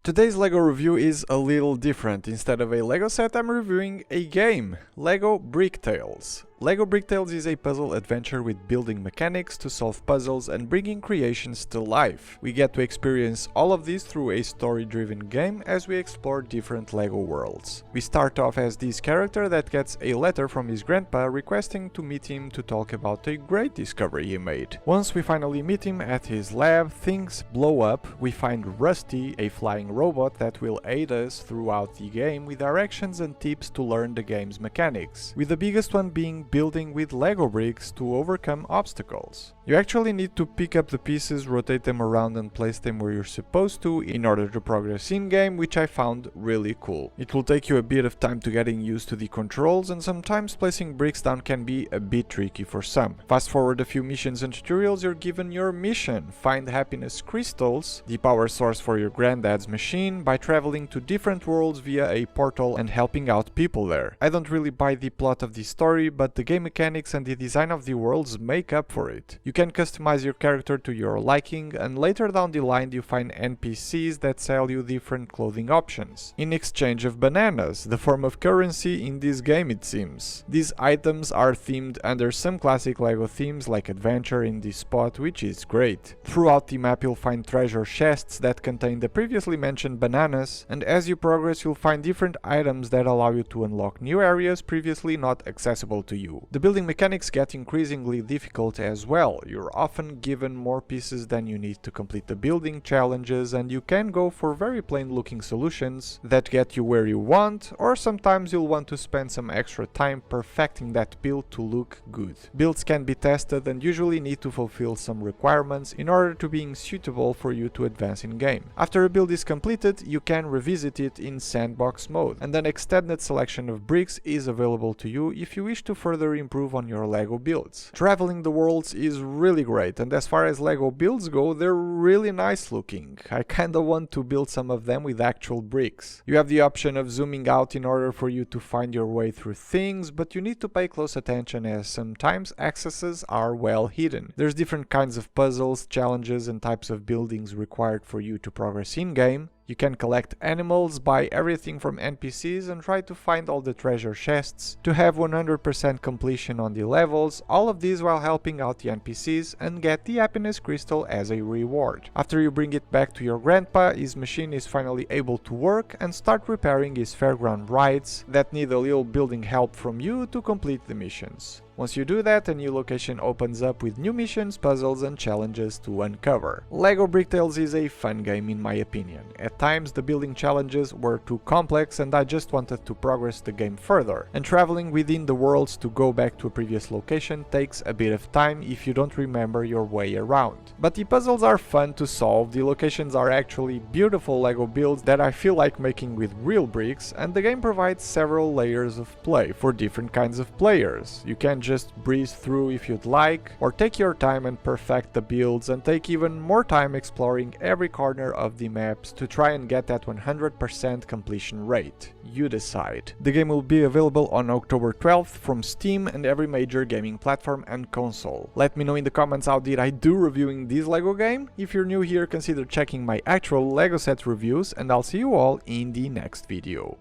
Today's LEGO review is a little different. Instead of a LEGO set, I'm reviewing a game, LEGO Bricktales. LEGO Bricktales is a puzzle adventure with building mechanics to solve puzzles and bringing creations to life. We get to experience all of this through a story-driven game as we explore different LEGO worlds. We start off as this character that gets a letter from his grandpa requesting to meet him to talk about a great discovery he made. Once we finally meet him at his lab, things blow up. We find Rusty, a flying robot that will aid us throughout the game with directions and tips to learn the game's mechanics, with the biggest one being building with LEGO bricks to overcome obstacles. You actually need to pick up the pieces, rotate them around and place them where you're supposed to in order to progress in-game, which I found really cool. It will take you a bit of time to getting used to the controls, and sometimes placing bricks down can be a bit tricky for some. Fast forward a few missions and tutorials, you're given your mission: find happiness crystals, the power source for your granddad's machine, by traveling to different worlds via a portal and helping out people there. I don't really buy the plot of the story, but the game mechanics and the design of the worlds make up for it. You can customize your character to your liking, and later down the line you find NPCs that sell you different clothing options, in exchange of bananas, the form of currency in this game it seems. These items are themed under some classic LEGO themes like adventure in this spot, which is great. Throughout the map you'll find treasure chests that contain the previously mentioned bananas, and as you progress you'll find different items that allow you to unlock new areas previously not accessible to you. The building mechanics get increasingly difficult as well. You're often given more pieces than you need to complete the building challenges, and you can go for very plain looking solutions that get you where you want, or sometimes you'll want to spend some extra time perfecting that build to look good. Builds can be tested and usually need to fulfill some requirements in order to being suitable for you to advance in game. After a build is completed, you can revisit it in sandbox mode, and an extended selection of bricks is available to you if you wish to further improve on your LEGO builds. Traveling the worlds is really great, and as far as LEGO builds go, they're really nice looking. I kinda want to build some of them with actual bricks. You have the option of zooming out in order for you to find your way through things, but you need to pay close attention as sometimes accesses are well hidden. There's different kinds of puzzles, challenges and types of buildings required for you to progress in-game. You can collect animals, buy everything from NPCs and try to find all the treasure chests to have 100% completion on the levels, all of these while helping out the NPCs and get the happiness crystal as a reward. After you bring it back to your grandpa, his machine is finally able to work and start repairing his fairground rides that need a little building help from you to complete the missions. Once you do that, a new location opens up with new missions, puzzles and challenges to uncover. LEGO Bricktales is a fun game in my opinion. At times the building challenges were too complex and I just wanted to progress the game further, and traveling within the worlds to go back to a previous location takes a bit of time if you don't remember your way around. But the puzzles are fun to solve, the locations are actually beautiful LEGO builds that I feel like making with real bricks, and the game provides several layers of play for different kinds of players. You can just breeze through if you'd like, or take your time and perfect the builds and take even more time exploring every corner of the maps to try and get that 100% completion rate. You decide. The game will be available on October 12th from Steam and every major gaming platform and console. Let me know in the comments how did I do reviewing this LEGO game. If you're new here, consider checking my actual LEGO set reviews, and I'll see you all in the next video.